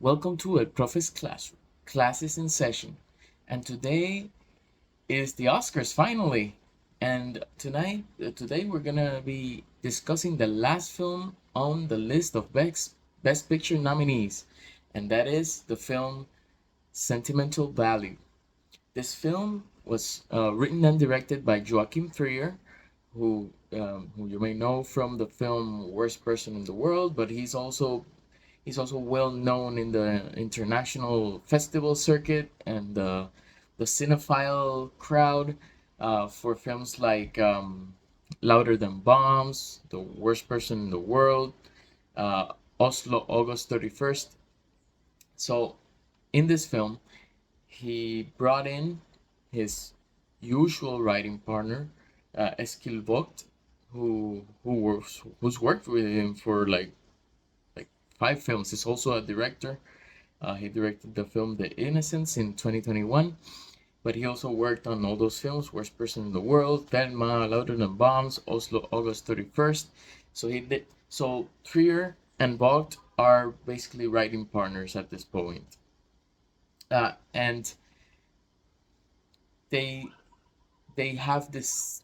Welcome to a Profe's classroom. Class is in session, and today is the Oscars finally. And today we're gonna be discussing the last film on the list of Best Picture nominees, and that is the film Sentimental Value. This film was written and directed by Joachim Trier, who you may know from the film Worst Person in the World, but he's also well known in the international festival circuit and the cinephile crowd for films like Louder Than Bombs, The Worst Person in the World, Oslo, August 31st. So, in this film, he brought in his usual writing partner, Eskil Vogt, who's worked with him for like 5 films. He's also a director. He directed the film The Innocents in 2021, but he also worked on all those films: Worst Person in the World, Thelma, Louder Than Bombs, Oslo, August 31st. So he did. So Trier and Vogt are basically writing partners at this point, and they they have this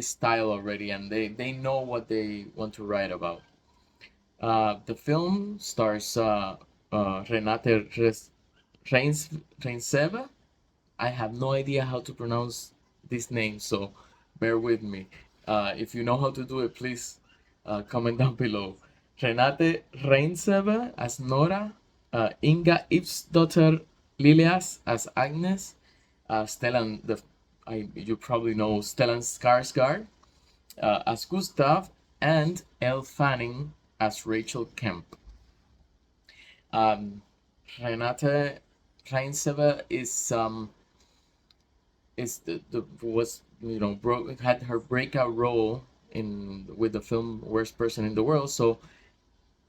style already, and they know what they want to write about. The film stars Renate Reinsve. I have no idea how to pronounce this name, so bear with me. If you know how to do it, please comment down below. Renate Reinsve as Nora, Inga Ipsdotter Lilias as Agnes, Stellan, you probably know Stellan Skarsgård as Gustav, and Elle Fanning as Rachel Kemp. Um, Renate Reinsve is the was had her breakout role in with the film Worst Person in the World, so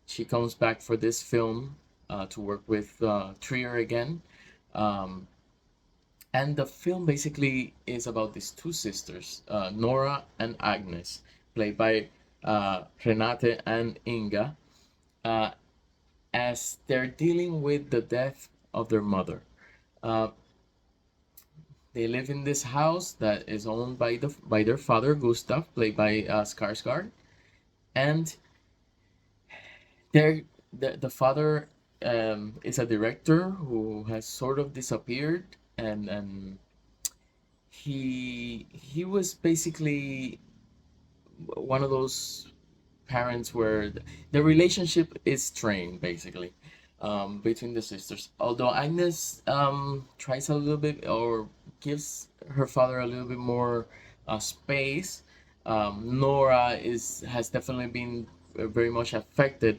she comes back for this film to work with Trier again. Um, and the film basically is about these two sisters, Nora and Agnes, played by Renate and Inga, uh, as they're dealing with the death of their mother. Uh, they live in this house that is owned by their father, Gustav, played by Skarsgård, and the father is a director who has sort of disappeared, and he was basically one of those parents where the relationship is strained basically between the sisters. Although Agnes tries a little bit or gives her father a little bit more space, Nora is has definitely been very much affected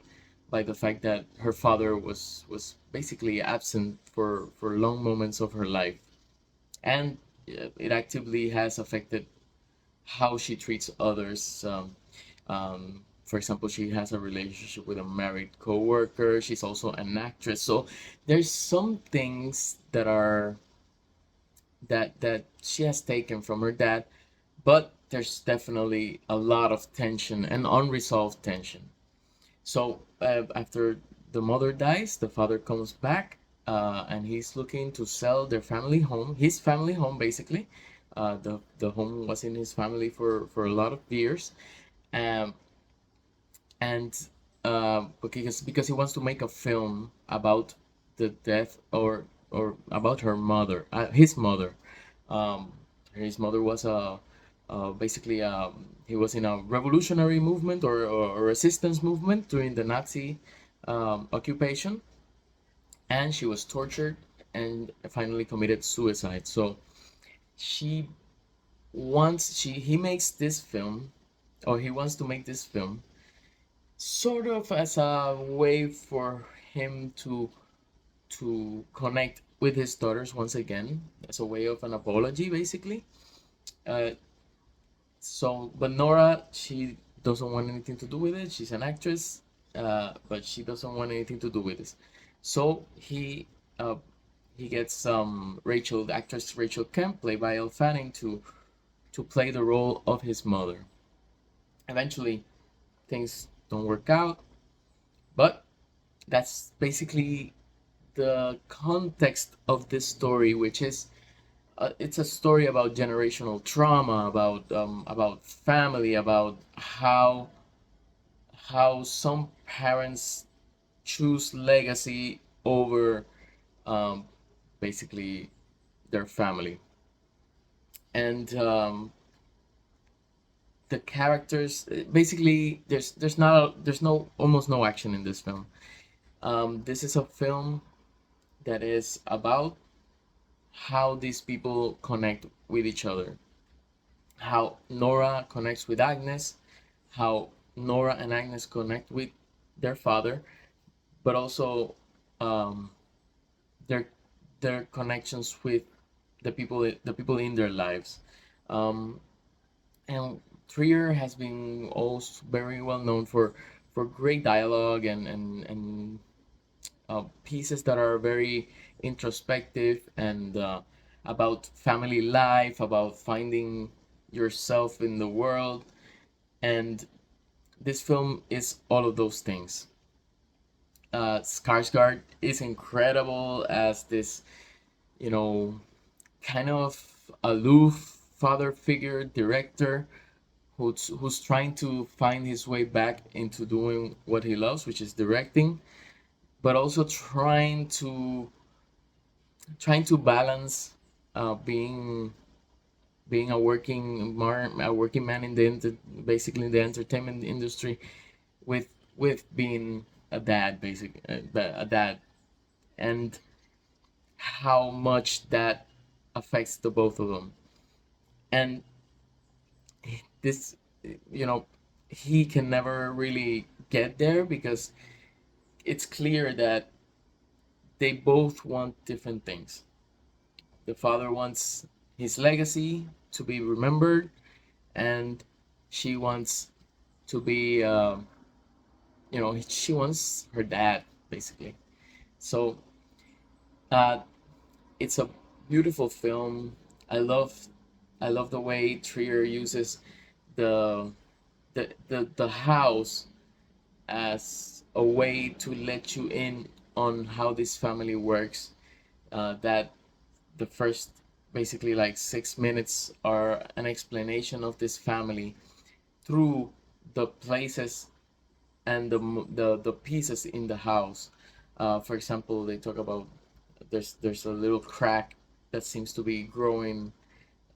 by the fact that her father was basically absent for long moments of her life, and it actively has affected how she treats others. For example, she has a relationship with a married coworker. She's also an actress. So there's some things that she has taken from her dad, but there's definitely a lot of tension and unresolved tension. So after the mother dies, the father comes back, and he's looking to sell their family home, his family home basically. The home was in his family for a lot of years, um, and because he wants to make a film about the death or about her mother, his mother. Um, his mother was basically he was in a revolutionary movement or resistance movement during the Nazi occupation, and she was tortured and finally committed suicide. So she she he makes this film, or he wants to make this film sort of as a way for him to connect with his daughters once again, as a way of an apology basically. uh, but Nora, she doesn't want anything to do with it. She's an actress, but she doesn't want anything to do with this. So uh, he gets Rachel, the actress Rachel Kemp, played by Elle Fanning, to play the role of his mother. Eventually, things don't work out, but that's basically the context of this story, which is it's a story about generational trauma, about family, about how some parents choose legacy over um, basically their family. And the characters, basically there's no almost no action in this film. This is a film that is about how these people connect with each other, how Nora connects with Agnes, how Nora and Agnes connect with their father, but also um, their their connections with the people in their lives. Um, and Trier has been also very well known for great dialogue and pieces that are very introspective and about family life, about finding yourself in the world. And this film is all of those things. Skarsgård is incredible as this, you know, kind of aloof father figure director who's trying to find his way back into doing what he loves, which is directing, but also trying to balance being a working man in basically in the entertainment industry with being a dad, basically a dad, and how much that affects the both of them. And this, you know, he can never really get there because it's clear that they both want different things. The father wants his legacy to be remembered, and she wants to be, she wants her dad, basically. So uh, it's a beautiful film. I love, I love the way Trier uses the the house as a way to let you in on how this family works. That the first basically like 6 minutes are an explanation of this family through the places and the pieces in the house. For example, they talk about there's a little crack that seems to be growing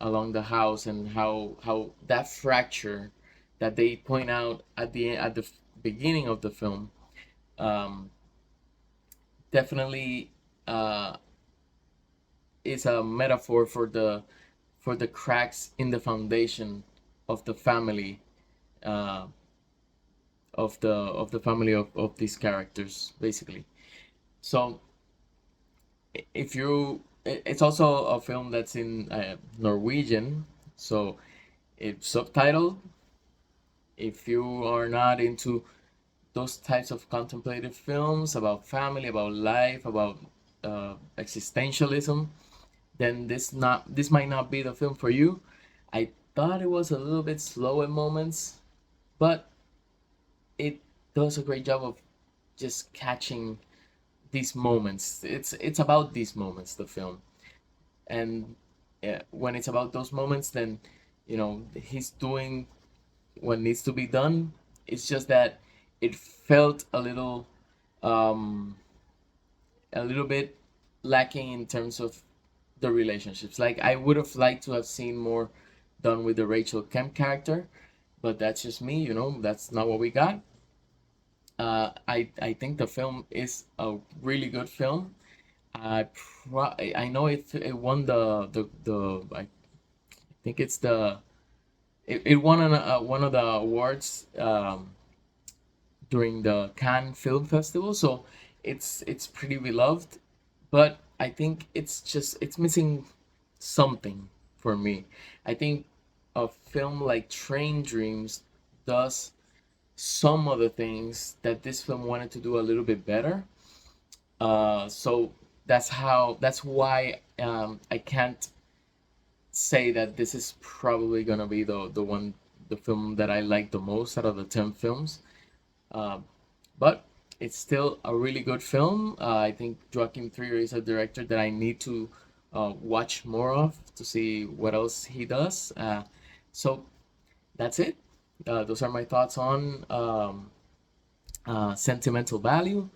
along the house, and how that fracture that they point out at the beginning of the film um, definitely uh, is a metaphor for the cracks in the foundation of the family, uh, of the family of these characters, basically. So if you it's also a film that's in Norwegian, so it's subtitled. If you are not into those types of contemplative films about family, about life, about existentialism, then this might not be the film for you. I thought it was a little bit slow in moments, but it does a great job of just catching these moments. It's about these moments, the film, and when it's about those moments, then he's doing what needs to be done. It's just that it felt um, a little bit lacking in terms of the relationships. Like I would have liked to have seen more done with the Rachel Kemp character, but that's just me. That's not what we got. I think the film is a really good film. I know it won the I think it won one of the awards during the Cannes Film Festival, so it's pretty beloved. But I think it's missing something for me. I think a film like Train Dreams does some of the things that this film wanted to do a little bit better. So that's why I can't say that this is probably gonna be the film that I like the most out of the 10 films. Um, but it's still a really good film. I think Joachim Trier is a director that I need to watch more of to see what else he does. So that's it. Those are my thoughts on Sentimental Value.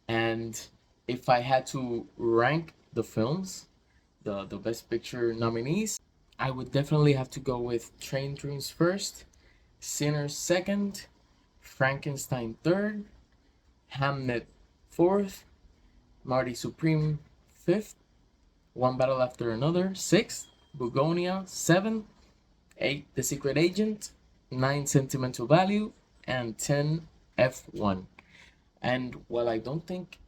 And if I had to rank the films, the Best Picture nominees, I would definitely have to go with Train Dreams first, Sinners second, Frankenstein third, Hamnet fourth, Marty Supreme fifth, One Battle After Another sixth, Bugonia seventh, eight The Secret Agent, nine Sentimental Value, and 10 F1. And while I don't think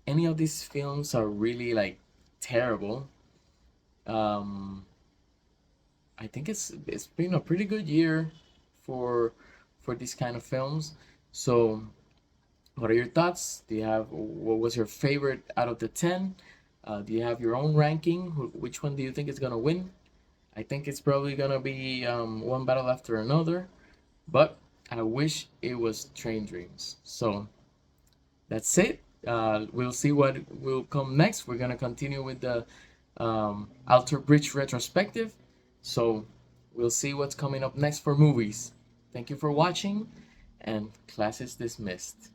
any of these films are really like terrible, um, I think it's been a pretty good year for these kind of films. So, what are your thoughts? Do you have what was your favorite out of the 10? Do you have your own ranking? Which one do you think is gonna win? I think it's probably gonna be One Battle After Another, but I wish it was Train Dreams. So that's it. We'll see what will come next. We're gonna continue with the Alter Bridge retrospective. So we'll see what's coming up next for movies. Thank you for watching, and class is dismissed.